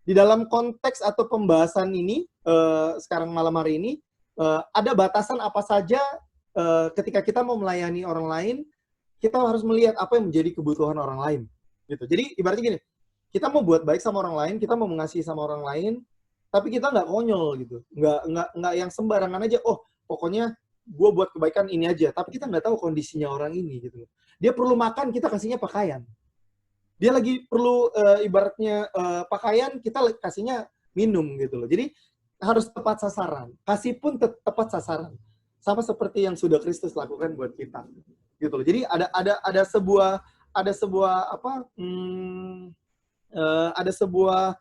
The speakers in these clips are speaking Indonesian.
Di dalam konteks atau pembahasan ini, sekarang malam hari ini, ada batasan apa saja ketika kita mau melayani orang lain, kita harus melihat apa yang menjadi kebutuhan orang lain. Gitu. Jadi ibaratnya gini, kita mau buat baik sama orang lain, kita mau mengasihi sama orang lain, tapi kita nggak konyol gitu, nggak yang sembarangan aja. Oh, pokoknya gue buat kebaikan ini aja, tapi kita nggak tahu kondisinya orang ini gitu. Dia perlu makan, kita kasihnya pakaian. Dia lagi perlu ibaratnya pakaian, kita kasihnya minum gitu loh. Jadi harus tepat sasaran. Kasih pun tepat sasaran. Sama seperti yang sudah Kristus lakukan buat kita. Gitu loh. Jadi ada sebuah apa? Ada sebuah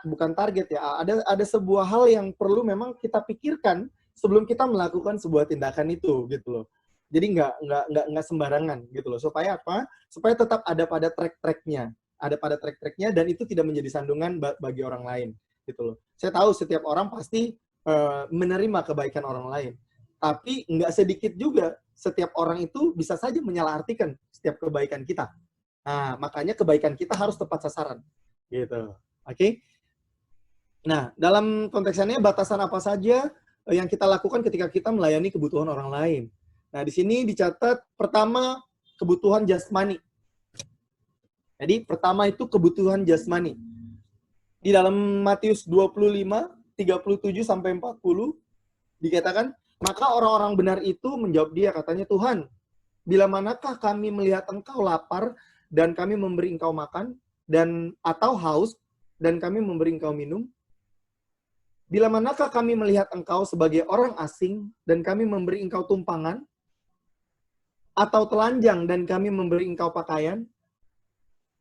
bukan target ya. Ada sebuah hal yang perlu memang kita pikirkan sebelum kita melakukan sebuah tindakan itu gitu loh. Jadi nggak sembarangan gitu loh. Supaya apa? Supaya tetap ada pada track-tracknya, dan itu tidak menjadi sandungan bagi orang lain gitu loh. Saya tahu setiap orang pasti menerima kebaikan orang lain, tapi nggak sedikit juga setiap orang itu bisa saja menyalahartikan setiap kebaikan kita. Nah, makanya kebaikan kita harus tepat sasaran gitu. Oke? Nah, dalam konteksannya batasan apa saja yang kita lakukan ketika kita melayani kebutuhan orang lain. Nah, di sini dicatat pertama kebutuhan jasmani. Jadi pertama itu kebutuhan jasmani. Di dalam Matius 25, 37 sampai 40 dikatakan, maka orang-orang benar itu menjawab dia, katanya, Tuhan, bila manakah kami melihat engkau lapar dan kami memberi engkau makan, dan atau haus dan kami memberi engkau minum? Bila manakah kami melihat engkau sebagai orang asing dan kami memberi engkau tumpangan, atau telanjang dan kami memberi engkau pakaian?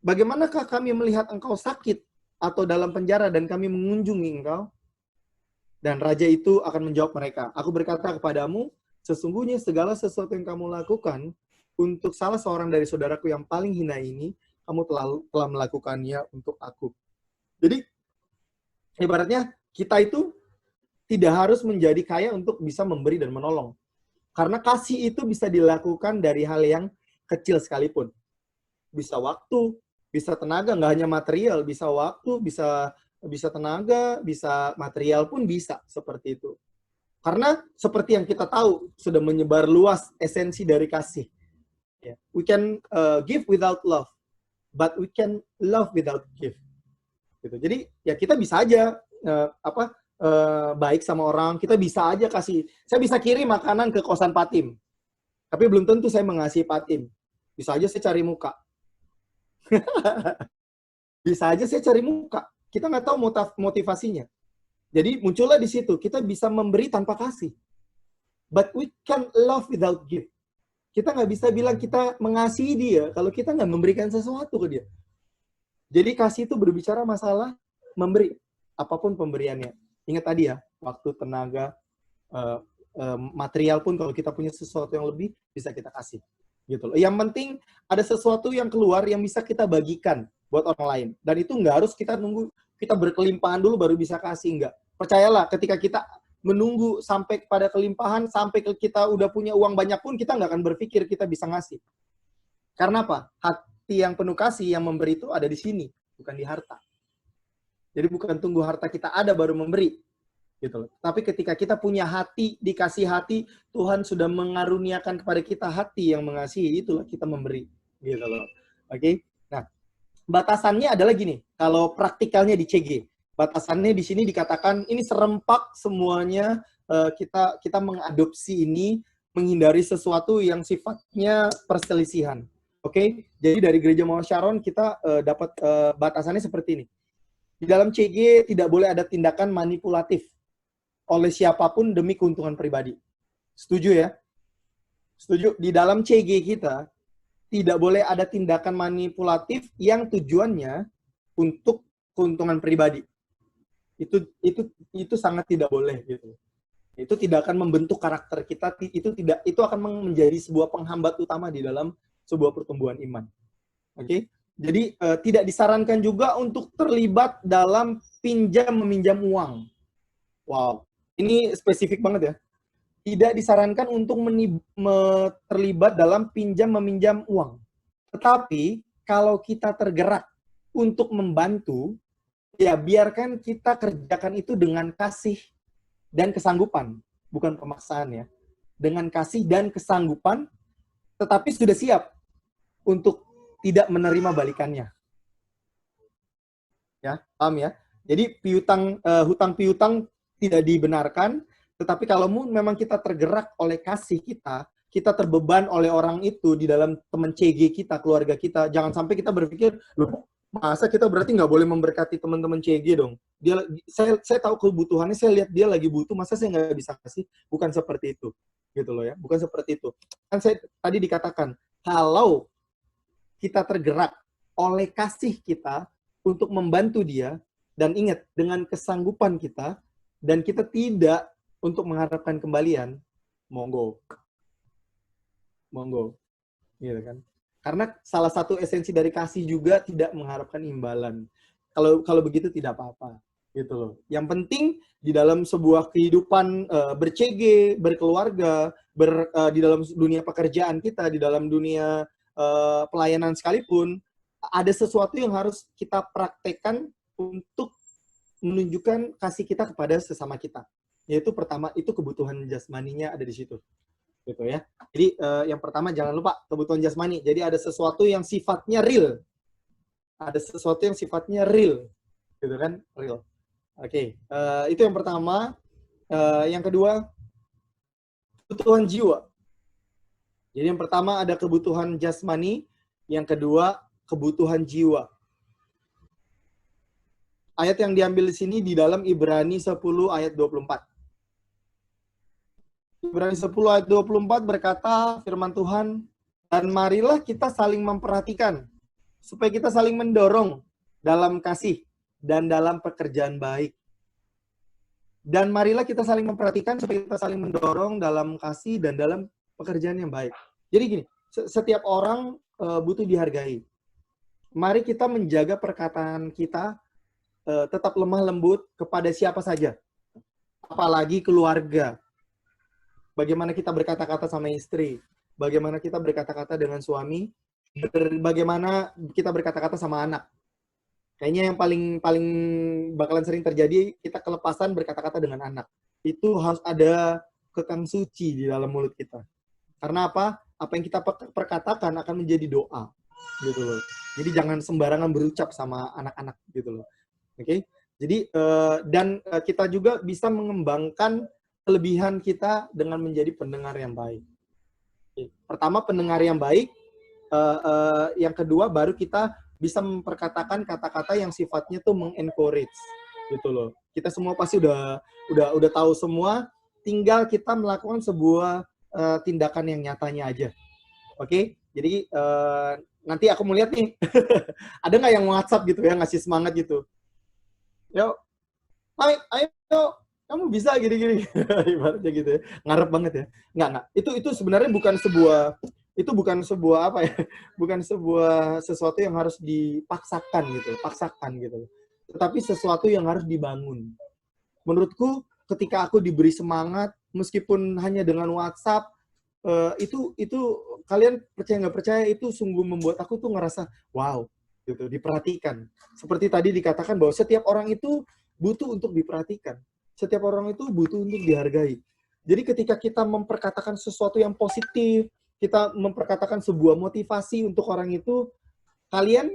Bagaimanakah kami melihat engkau sakit atau dalam penjara dan kami mengunjungi engkau? Dan raja itu akan menjawab mereka, aku berkata kepadamu, sesungguhnya segala sesuatu yang kamu lakukan untuk salah seorang dari saudaraku yang paling hina ini, kamu telah melakukannya untuk aku. Jadi, ibaratnya kita itu tidak harus menjadi kaya untuk bisa memberi dan menolong. Karena kasih itu bisa dilakukan dari hal yang kecil sekalipun. Bisa waktu, bisa tenaga, nggak hanya material, bisa waktu, bisa tenaga, bisa material pun bisa seperti itu. Karena seperti yang kita tahu, sudah menyebar luas esensi dari kasih. We can give without love, but we can love without give. Gitu. Jadi ya kita bisa aja baik sama orang, kita bisa aja kasih. Saya bisa kirim makanan ke kosan Patim, tapi belum tentu saya mengasihi Patim. Bisa aja saya cari muka. Bisa aja saya cari muka. Kita nggak tahu motivasinya. Jadi muncullah di situ, kita bisa memberi tanpa kasih. But we can love without give. Kita nggak bisa bilang kita mengasihi dia kalau kita nggak memberikan sesuatu ke dia. Jadi kasih itu berbicara masalah memberi, apapun pemberiannya. Ingat tadi ya, waktu, tenaga, material pun kalau kita punya sesuatu yang lebih, bisa kita kasih. Gitu loh. Yang penting ada sesuatu yang keluar yang bisa kita bagikan buat orang lain. Dan itu nggak harus kita nunggu, kita berkelimpahan dulu baru bisa kasih, enggak. Percayalah, ketika kita menunggu sampai pada kelimpahan, sampai kita udah punya uang banyak pun, kita nggak akan berpikir kita bisa ngasih. Karena apa? Hati yang penuh kasih yang memberi itu ada di sini, bukan di harta. Jadi bukan tunggu harta kita ada baru memberi. Gitu loh. Tapi ketika kita punya hati, dikasih hati, Tuhan sudah mengaruniakan kepada kita hati yang mengasihi, itulah kita memberi. Gitu loh. Oke? Nah, batasannya adalah gini, kalau praktikalnya di CG, batasannya di sini dikatakan ini serempak semuanya, kita mengadopsi ini, menghindari sesuatu yang sifatnya perselisihan. Oke? Jadi dari Gereja Mawar Sharon kita dapat batasannya seperti ini. Di dalam CG tidak boleh ada tindakan manipulatif oleh siapapun demi keuntungan pribadi. Setuju ya? Setuju? Di dalam CG kita tidak boleh ada tindakan manipulatif yang tujuannya untuk keuntungan pribadi. Itu sangat tidak boleh gitu. Itu tidak akan membentuk karakter kita, itu akan menjadi sebuah penghambat utama di dalam sebuah pertumbuhan iman. Oke? Jadi tidak disarankan juga untuk terlibat dalam pinjam meminjam uang. Wow, ini spesifik banget ya. Tidak disarankan untuk terlibat dalam pinjam meminjam uang. Tetapi kalau kita tergerak untuk membantu, Ya, biarkan kita kerjakan itu dengan kasih dan kesanggupan, bukan pemaksaan ya. Dengan kasih dan kesanggupan, tetapi sudah siap untuk tidak menerima balikannya. Ya, paham ya? Jadi hutang piutang tidak dibenarkan, tetapi kalau memang kita tergerak oleh kasih kita terbeban oleh orang itu di dalam teman CG kita, keluarga kita, jangan sampai kita berpikir, loh, masa kita berarti nggak boleh memberkati teman-teman CG dong? Saya tahu kebutuhannya, saya lihat dia lagi butuh, masa saya nggak bisa kasih? Bukan seperti itu, gitu loh ya, bukan seperti itu. Kan saya tadi dikatakan, kalau kita tergerak oleh kasih kita untuk membantu dia, dan ingat, dengan kesanggupan kita, dan kita tidak untuk mengharapkan kembalian, monggo. Monggo. Gitu kan. Karena salah satu esensi dari kasih juga tidak mengharapkan imbalan. Kalau begitu tidak apa-apa, gitu loh. Yang penting di dalam sebuah kehidupan ber-CG, berkeluarga, di dalam dunia pekerjaan kita, di dalam dunia pelayanan sekalipun, ada sesuatu yang harus kita praktekkan untuk menunjukkan kasih kita kepada sesama kita. Yaitu pertama, itu kebutuhan jasmaninya ada di situ. Gitu ya. Jadi yang pertama jangan lupa kebutuhan jasmani. Jadi ada sesuatu yang sifatnya real. Ada sesuatu yang sifatnya real. Gitu kan? Real. Oke. Itu yang pertama. Yang kedua, kebutuhan jiwa. Jadi yang pertama ada kebutuhan jasmani, yang kedua kebutuhan jiwa. Ayat yang diambil di sini di dalam Ibrani 10 ayat 24. Ibrani 10 ayat 24 berkata, firman Tuhan, dan marilah kita saling memperhatikan, supaya kita saling mendorong dalam kasih dan dalam pekerjaan baik. Dan marilah kita saling memperhatikan, supaya kita saling mendorong dalam kasih dan dalam pekerjaan yang baik. Jadi gini, setiap orang butuh dihargai. Mari kita menjaga perkataan kita tetap lemah lembut kepada siapa saja. Apalagi keluarga. Bagaimana kita berkata-kata sama istri, bagaimana kita berkata-kata dengan suami, bagaimana kita berkata-kata sama anak. Kayaknya yang paling bakalan sering terjadi, kita kelepasan berkata-kata dengan anak. Itu harus ada kekang suci di dalam mulut kita. Karena apa? Apa yang kita perkatakan akan menjadi doa, gitu loh. Jadi jangan sembarangan berucap sama anak-anak, gitu loh. Oke? Jadi dan kita juga bisa mengembangkan kelebihan kita dengan menjadi pendengar yang baik. Pertama, pendengar yang baik. Yang kedua, baru kita bisa memperkatakan kata-kata yang sifatnya tuh mengencourage, gitu loh. Kita semua pasti udah tahu semua. Tinggal kita melakukan sebuah tindakan yang nyatanya aja. Oke? Jadi nanti aku mau lihat nih. Ada nggak yang WhatsApp gitu ya, ngasih semangat gitu? Yo, ayo, kamu bisa gini-gini. Ibaratnya gitu ya. Ngarep banget ya. Enggak. Itu sebenarnya bukan sebuah apa ya? Bukan sebuah sesuatu yang harus dipaksakan gitu, Tetapi sesuatu yang harus dibangun. Menurutku ketika aku diberi semangat meskipun hanya dengan WhatsApp, itu kalian percaya nggak percaya, itu sungguh membuat aku tuh ngerasa wow, gitu, diperhatikan. Seperti tadi dikatakan bahwa setiap orang itu butuh untuk diperhatikan. Setiap orang itu butuh untuk dihargai. Jadi ketika kita memperkatakan sesuatu yang positif, kita memperkatakan sebuah motivasi untuk orang itu, kalian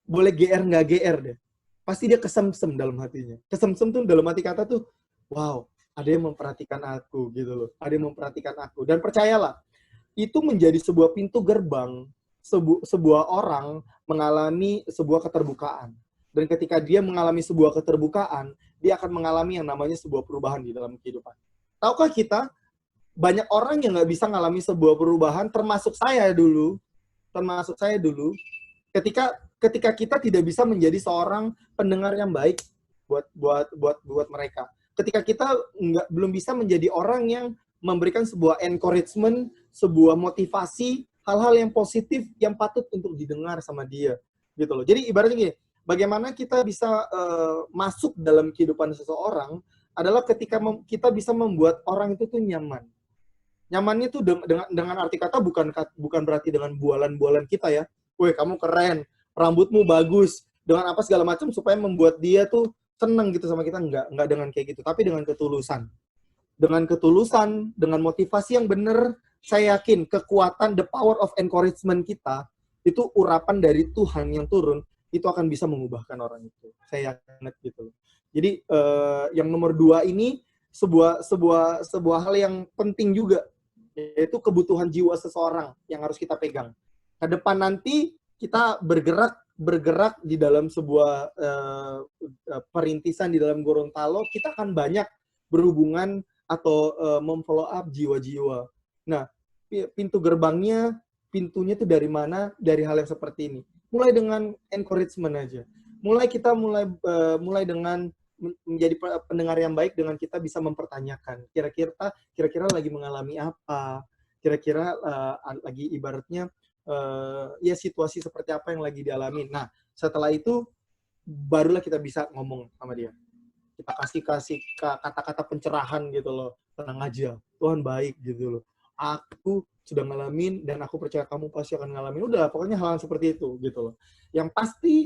boleh GR nggak GR deh. Pasti dia kesemsem dalam hatinya. Kesemsem tuh dalam hati kata tuh, wow, ada yang memperhatikan aku gitu loh. Ada yang memperhatikan aku. Dan percayalah, itu menjadi sebuah pintu gerbang, sebuah orang mengalami sebuah keterbukaan. Dan ketika dia mengalami sebuah keterbukaan, dia akan mengalami yang namanya sebuah perubahan di dalam kehidupan. Tahukah kita, banyak orang yang nggak bisa mengalami sebuah perubahan, termasuk saya dulu, ketika kita tidak bisa menjadi seorang pendengar yang baik buat mereka. Ketika kita belum bisa menjadi orang yang memberikan sebuah encouragement, sebuah motivasi, hal-hal yang positif yang patut untuk didengar sama dia, gitu loh. Jadi ibaratnya gini, bagaimana kita bisa masuk dalam kehidupan seseorang adalah ketika kita bisa membuat orang itu tuh nyaman. Nyamannya tuh dengan arti kata bukan berarti dengan bualan-bualan kita ya. Woi, kamu keren, rambutmu bagus, dengan apa segala macam supaya membuat dia tuh seneng gitu sama kita, enggak dengan kayak gitu, tapi dengan ketulusan. Dengan ketulusan, dengan motivasi yang benar, saya yakin kekuatan, the power of encouragement kita, itu urapan dari Tuhan yang turun, itu akan bisa mengubahkan orang itu. Saya yakin gitu. Jadi yang nomor 2 ini sebuah hal yang penting juga, yaitu kebutuhan jiwa seseorang yang harus kita pegang. Ke depan nanti kita bergerak di dalam sebuah perintisan di dalam Gorontalo, kita akan banyak berhubungan atau memfollow up jiwa-jiwa. Nah, pintunya tuh dari mana? Dari hal yang seperti ini. Mulai dengan encouragement aja. Mulai dengan menjadi pendengar yang baik dengan kita bisa mempertanyakan. Kira-kira lagi mengalami apa? Kira-kira lagi ibaratnya ya situasi seperti apa yang lagi dialami. Nah, setelah itu barulah kita bisa ngomong sama dia. Kita kasih kata-kata pencerahan gitu loh. Tenang aja, Tuhan baik gitu loh. Aku sudah ngalamin dan aku percaya kamu pasti akan ngalamin. Udah, pokoknya hal seperti itu gitu loh. Yang pasti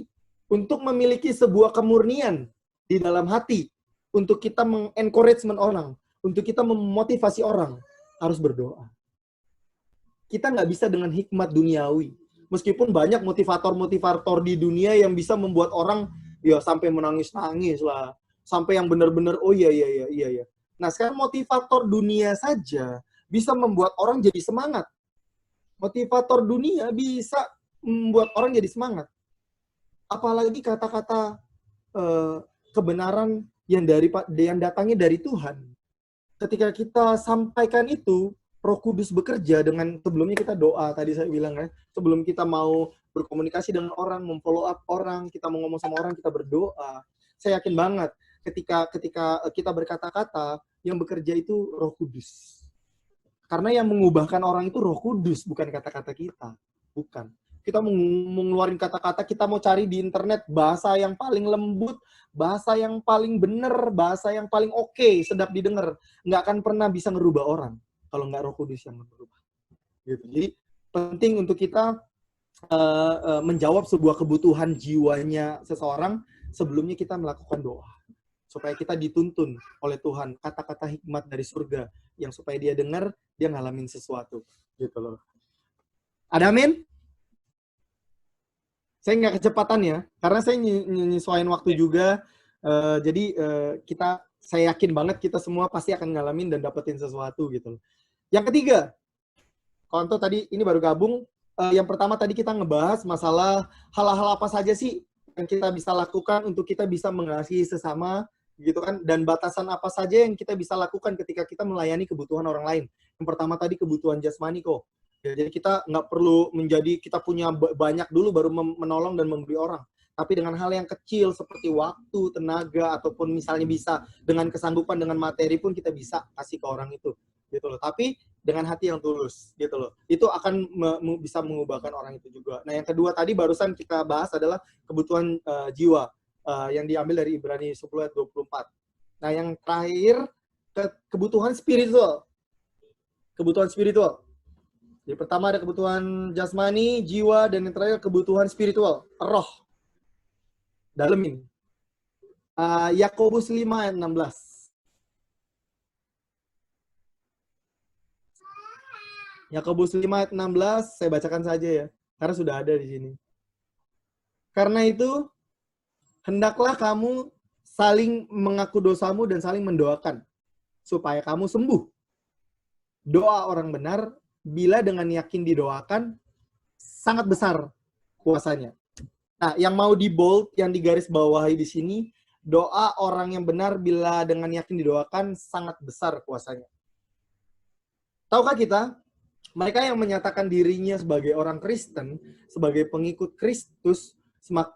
untuk memiliki sebuah kemurnian di dalam hati, untuk kita mengencouragement orang, untuk kita memotivasi orang, harus berdoa. Kita nggak bisa dengan hikmat duniawi. Meskipun banyak motivator-motivator di dunia yang bisa membuat orang ya sampai menangis-nangis lah. Sampai yang benar-benar, oh iya. Nah, sekarang motivator dunia saja bisa membuat orang jadi semangat. Motivator dunia bisa membuat orang jadi semangat. Apalagi kata-kata kebenaran yang datangnya dari Tuhan. Ketika kita sampaikan itu, Roh Kudus bekerja dengan sebelumnya kita doa, tadi saya bilang kan, sebelum kita mau berkomunikasi dengan orang, memfollow up orang, kita mau ngomong sama orang, kita berdoa. Saya yakin banget ketika kita berkata-kata, yang bekerja itu Roh Kudus. Karena yang mengubahkan orang itu Roh Kudus, bukan kata-kata kita. Bukan. Kita mau ngeluarin kata-kata, kita mau cari di internet bahasa yang paling lembut, bahasa yang paling benar, bahasa yang paling oke, sedap didengar. Nggak akan pernah bisa ngerubah orang kalau nggak Roh Kudus yang merubah. Gitu. Jadi penting untuk kita menjawab sebuah kebutuhan jiwanya seseorang sebelumnya kita melakukan doa. Supaya kita dituntun oleh Tuhan, kata-kata hikmat dari surga, yang supaya dia dengar, dia ngalamin sesuatu. Gitu loh. Ada amin? Saya nggak kecepatan ya, karena saya nyesuaiin waktu juga. Jadi saya yakin banget kita semua pasti akan ngalamin dan dapetin sesuatu gitu loh. Yang ketiga, Konto tadi ini baru gabung. Yang pertama tadi kita ngebahas masalah hal-hal apa saja sih yang kita bisa lakukan untuk kita bisa mengasihi sesama, gitu kan? Dan batasan apa saja yang kita bisa lakukan ketika kita melayani kebutuhan orang lain. Yang pertama tadi kebutuhan jasmani kok. Ya, jadi kita nggak perlu kita punya banyak dulu baru menolong dan memberi orang. Tapi dengan hal yang kecil seperti waktu, tenaga, ataupun misalnya bisa dengan kesanggupan, dengan materi pun kita bisa kasih ke orang itu. Gitu loh. Tapi dengan hati yang tulus, gitu loh. Itu akan bisa mengubahkan orang itu juga. Nah, yang kedua tadi barusan kita bahas adalah kebutuhan jiwa yang diambil dari Ibrani 10 ayat 24. Nah, yang terakhir kebutuhan spiritual. Kebutuhan spiritual. Jadi pertama ada kebutuhan jasmani, jiwa, dan yang terakhir kebutuhan spiritual, roh. Dalemin. Yakobus 5 ayat 16. Yakobus 5 ayat 16, saya bacakan saja ya, karena sudah ada di sini. Karena itu, hendaklah kamu saling mengaku dosamu dan saling mendoakan, supaya kamu sembuh. Doa orang benar, bila dengan yakin didoakan, sangat besar kuasanya. Nah, yang mau di bold, yang digaris bawahi di sini, doa orang yang benar bila dengan yakin didoakan, sangat besar kuasanya. Tahukah kita, mereka yang menyatakan dirinya sebagai orang Kristen, sebagai pengikut Kristus,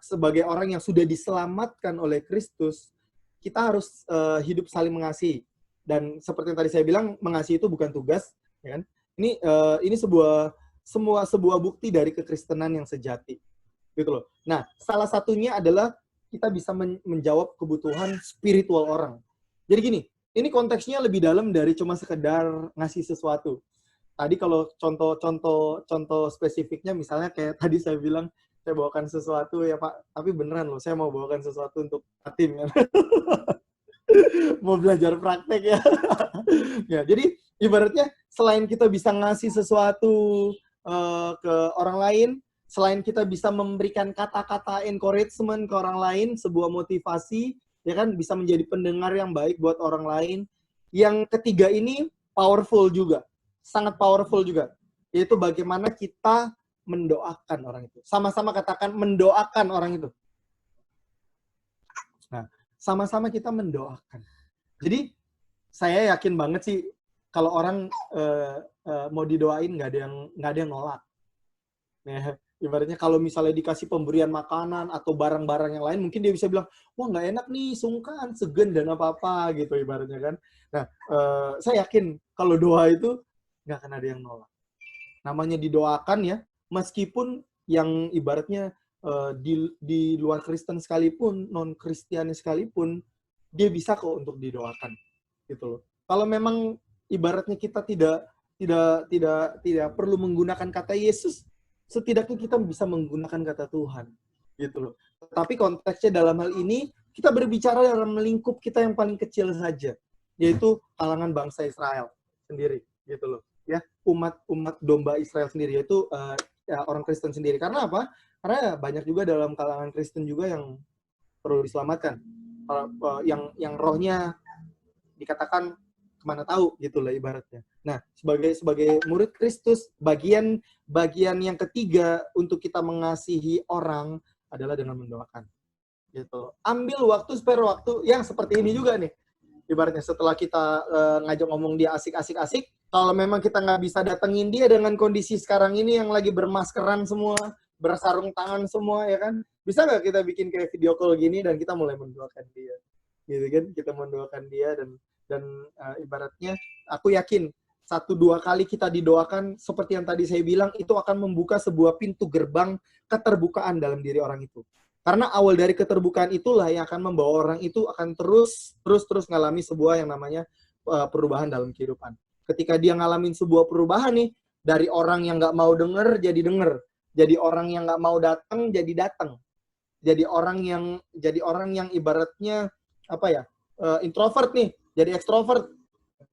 sebagai orang yang sudah diselamatkan oleh Kristus, kita harus hidup saling mengasihi. Dan seperti yang tadi saya bilang, mengasihi itu bukan tugas, ya kan? Ini sebuah bukti dari kekristenan yang sejati, gitu loh. Nah, salah satunya adalah kita bisa menjawab kebutuhan spiritual orang. Jadi gini, ini konteksnya lebih dalam dari cuma sekedar ngasih sesuatu. Tadi kalau contoh spesifiknya misalnya kayak tadi saya bilang saya bawakan sesuatu ya Pak, tapi beneran loh, saya mau bawakan sesuatu untuk tim kan. Mau belajar praktek ya. Ya, jadi ibaratnya selain kita bisa ngasih sesuatu ke orang lain, selain kita bisa memberikan kata-kata encouragement ke orang lain, sebuah motivasi, ya kan, bisa menjadi pendengar yang baik buat orang lain. Yang ketiga ini powerful juga, sangat powerful juga, yaitu bagaimana kita mendoakan orang itu. Sama-sama katakan mendoakan orang itu. Nah, sama-sama kita mendoakan. Jadi saya yakin banget sih kalau orang mau didoain nggak ada yang nolak. Ya, ibaratnya kalau misalnya dikasih pemberian makanan atau barang-barang yang lain, mungkin dia bisa bilang, wah nggak enak nih, sungkan, segan dan apa-apa gitu ibaratnya kan. Nah, saya yakin kalau doa itu nggak akan ada yang nolak. Namanya didoakan ya, meskipun yang ibaratnya di luar Kristen sekalipun, non Kristiani sekalipun, dia bisa kok untuk didoakan gitu loh. Kalau memang ibaratnya kita tidak perlu menggunakan kata Yesus, setidaknya kita bisa menggunakan kata Tuhan gitu loh. Tapi konteksnya dalam hal ini kita berbicara dalam lingkup kita yang paling kecil saja, yaitu kalangan bangsa Israel sendiri gitu loh. Ya, umat domba Israel sendiri, yaitu ya, orang Kristen sendiri. Karena apa? Karena banyak juga dalam kalangan Kristen juga yang perlu diselamatkan. Yang rohnya dikatakan kemana tahu gitu lah ibaratnya. Nah, sebagai murid Kristus, bagian yang ketiga untuk kita mengasihi orang adalah dengan mendoakan. Gitu. Ambil waktu, spare waktu yang seperti ini juga nih. Ibaratnya setelah kita ngajak ngomong dia asik-asik, kalau memang kita nggak bisa datengin dia dengan kondisi sekarang ini yang lagi bermaskeran semua, bersarung tangan semua, ya kan? Bisa nggak kita bikin kayak video call gini dan kita mulai mendoakan dia, gitu kan? Kita mendoakan dia dan ibaratnya aku yakin 1-2 kali kita didoakan seperti yang tadi saya bilang, itu akan membuka sebuah pintu gerbang keterbukaan dalam diri orang itu. Karena awal dari keterbukaan itulah yang akan membawa orang itu akan terus ngalami sebuah yang namanya perubahan dalam kehidupan. Ketika dia ngalamin sebuah perubahan nih, dari orang yang nggak mau denger jadi denger, jadi orang yang nggak mau datang jadi datang, jadi orang yang ibaratnya apa ya, introvert nih jadi ekstrovert,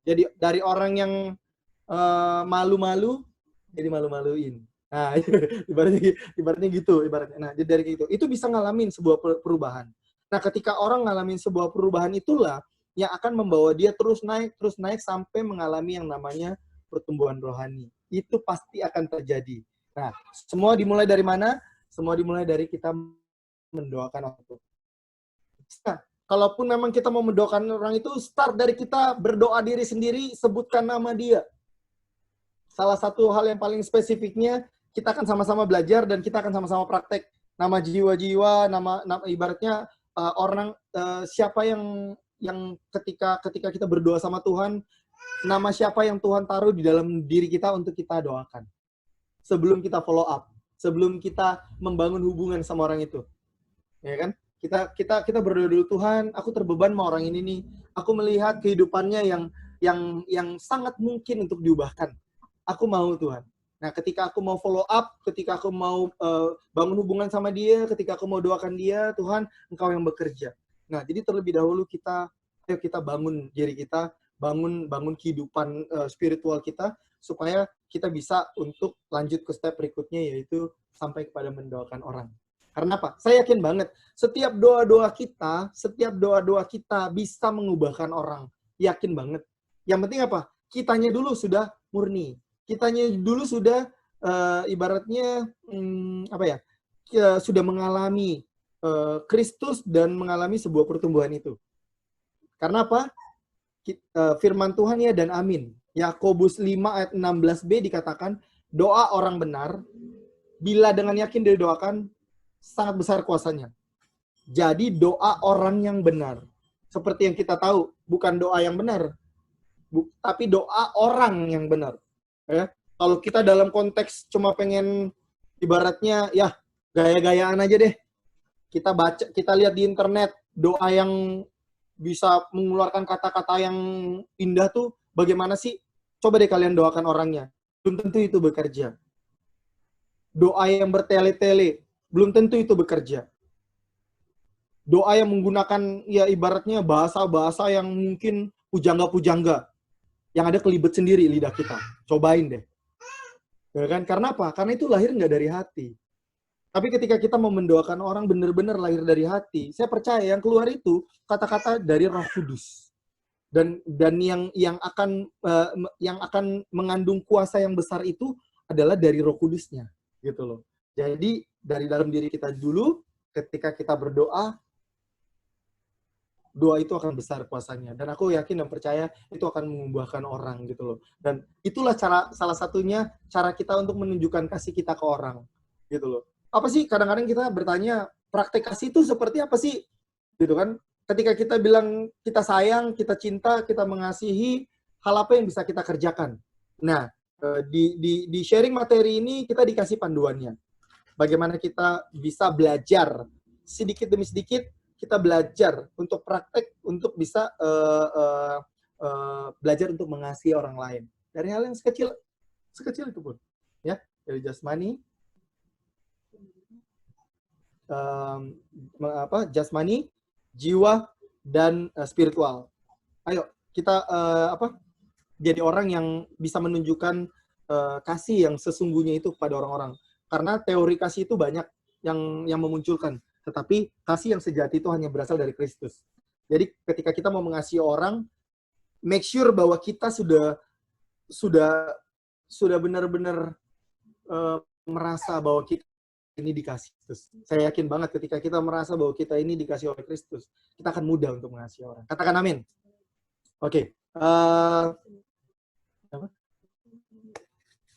jadi dari orang yang malu-malu jadi malu-maluin. Nah, ibaratnya gitu, ibaratnya. Nah, jadi dari itu bisa ngalamin sebuah perubahan. Nah, ketika orang ngalamin sebuah perubahan itulah yang akan membawa dia terus naik sampai mengalami yang namanya pertumbuhan rohani. Itu pasti akan terjadi. Nah, semua dimulai dari mana? Semua dimulai dari kita mendoakan orang itu. Nah, kalaupun memang kita mau mendoakan orang itu, start dari kita berdoa diri sendiri, sebutkan nama dia. Salah satu hal yang paling spesifiknya, kita akan sama-sama belajar dan kita akan sama-sama praktek. Nama jiwa-jiwa, nama ibaratnya orang siapa yang ketika kita berdoa sama Tuhan, nama siapa yang Tuhan taruh di dalam diri kita untuk kita doakan. Sebelum kita follow up, sebelum kita membangun hubungan sama orang itu. Ya kan? Kita berdoa dulu, Tuhan, aku terbeban sama orang ini nih. Aku melihat kehidupannya yang sangat mungkin untuk diubahkan. Aku mau, Tuhan. Nah, ketika aku mau follow up, ketika aku mau bangun hubungan sama dia, ketika aku mau doakan dia, Tuhan, Engkau yang bekerja. Nah, jadi terlebih dahulu kita bangun diri kita, bangun kehidupan spiritual kita, supaya kita bisa untuk lanjut ke step berikutnya, yaitu sampai kepada mendoakan orang. Karena apa? Saya yakin banget, setiap doa-doa kita bisa mengubahkan orang. Yakin banget. Yang penting apa? Kitanya dulu sudah murni. Kitanya dulu sudah ibaratnya sudah mengalami Kristus dan mengalami sebuah pertumbuhan itu. Karena apa? Firman Tuhan ya dan amin. Yakobus 5 ayat 16b dikatakan, doa orang benar bila dengan yakin didoakan sangat besar kuasanya. Jadi doa orang yang benar, seperti yang kita tahu, bukan doa yang benar, tapi doa orang yang benar. Ya, kalau kita dalam konteks cuma pengen ibaratnya ya gaya-gayaan aja deh. Kita lihat di internet doa yang bisa mengeluarkan kata-kata yang indah tuh bagaimana sih? Coba deh kalian doakan orangnya. Belum tentu itu bekerja. Doa yang bertele-tele, belum tentu itu bekerja. Doa yang menggunakan ya ibaratnya bahasa-bahasa yang mungkin pujangga-pujangga, yang ada kelibet sendiri lidah kita. Cobain deh. Ya kan? Karena apa? Karena itu lahir nggak dari hati. Tapi ketika kita mau mendoakan orang benar-benar lahir dari hati, saya percaya yang keluar itu kata-kata dari Roh Kudus. Dan yang akan mengandung kuasa yang besar itu adalah dari Roh Kudusnya, gitu loh. Jadi dari dalam diri kita dulu, ketika kita berdoa, doa itu akan besar kuasanya. Dan aku yakin dan percaya itu akan mengubahkan orang, gitu loh. Dan itulah salah satunya cara kita untuk menunjukkan kasih kita ke orang, gitu loh. Apa sih kadang-kadang kita bertanya, praktek kasih itu seperti apa sih? Gitu kan? Ketika kita bilang kita sayang, kita cinta, kita mengasihi, hal apa yang bisa kita kerjakan? Nah, di sharing materi ini kita dikasih panduannya. Bagaimana kita bisa belajar sedikit demi sedikit, kita belajar untuk praktek, untuk bisa belajar untuk mengasihi orang lain. Dari hal yang sekecil itu pun, ya, dari jasmani, jasmani, jiwa, dan spiritual. Ayo kita jadi orang yang bisa menunjukkan kasih yang sesungguhnya itu kepada orang-orang. Karena teori kasih itu banyak yang memunculkan, tetapi kasih yang sejati itu hanya berasal dari Kristus. Jadi ketika kita mau mengasihi orang, make sure bahwa kita sudah benar-benar merasa bahwa kita ini dikasih Kristus. Saya yakin banget ketika kita merasa bahwa kita ini dikasih oleh Kristus, kita akan mudah untuk mengasihi orang. Katakan amin. Oke.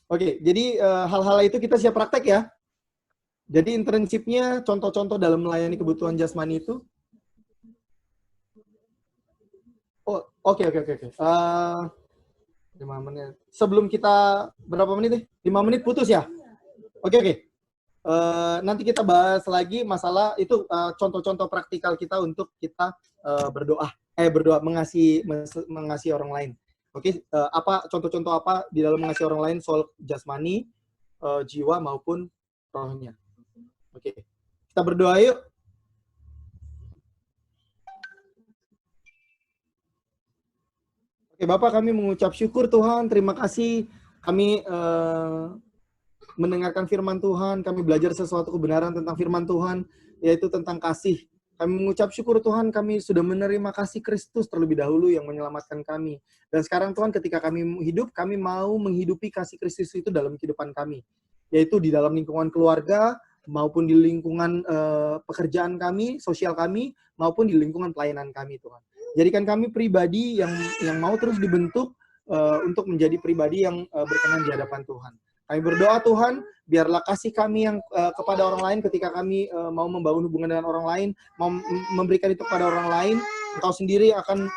Oke, jadi hal-hal itu kita siap praktek ya. Jadi internship-nya, contoh-contoh dalam melayani kebutuhan jasmani itu. Oh, oke. 5 menit. Sebelum kita, berapa menit nih? 5 menit putus ya? Oke. Nanti kita bahas lagi masalah itu contoh-contoh praktikal kita untuk kita berdoa mengasihi orang lain. Oke, apa contoh-contoh apa di dalam mengasihi orang lain soal jasmani, jiwa maupun rohnya. Oke, kita berdoa yuk. Oke, Bapak, kami mengucap syukur Tuhan, terima kasih kami mendengarkan firman Tuhan, kami belajar sesuatu kebenaran tentang firman Tuhan, yaitu tentang kasih. Kami mengucap syukur Tuhan, kami sudah menerima kasih Kristus terlebih dahulu yang menyelamatkan kami. Dan sekarang Tuhan, ketika kami hidup, kami mau menghidupi kasih Kristus itu dalam kehidupan kami. Yaitu di dalam lingkungan keluarga, maupun di lingkungan pekerjaan kami, sosial kami, maupun di lingkungan pelayanan kami Tuhan. Jadikan kami pribadi yang mau terus dibentuk untuk menjadi pribadi yang berkenan di hadapan Tuhan. Kami berdoa Tuhan, biarlah kasih kami yang kepada orang lain ketika kami mau membangun hubungan dengan orang lain, mau memberikan itu kepada orang lain, Engkau sendiri akan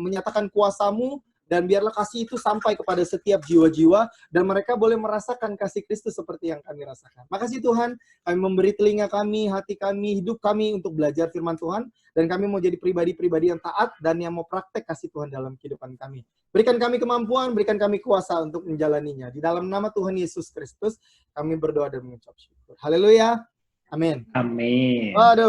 menyatakan kuasa-Mu, dan biarlah kasih itu sampai kepada setiap jiwa-jiwa, dan mereka boleh merasakan kasih Kristus seperti yang kami rasakan. Makasih Tuhan, kami memberi telinga kami, hati kami, hidup kami untuk belajar firman Tuhan, dan kami mau jadi pribadi-pribadi yang taat, dan yang mau praktek kasih Tuhan dalam kehidupan kami. Berikan kami kemampuan, berikan kami kuasa untuk menjalaninya. Di dalam nama Tuhan Yesus Kristus, kami berdoa dan mengucap syukur. Haleluya. Amin. Amin. Aduh.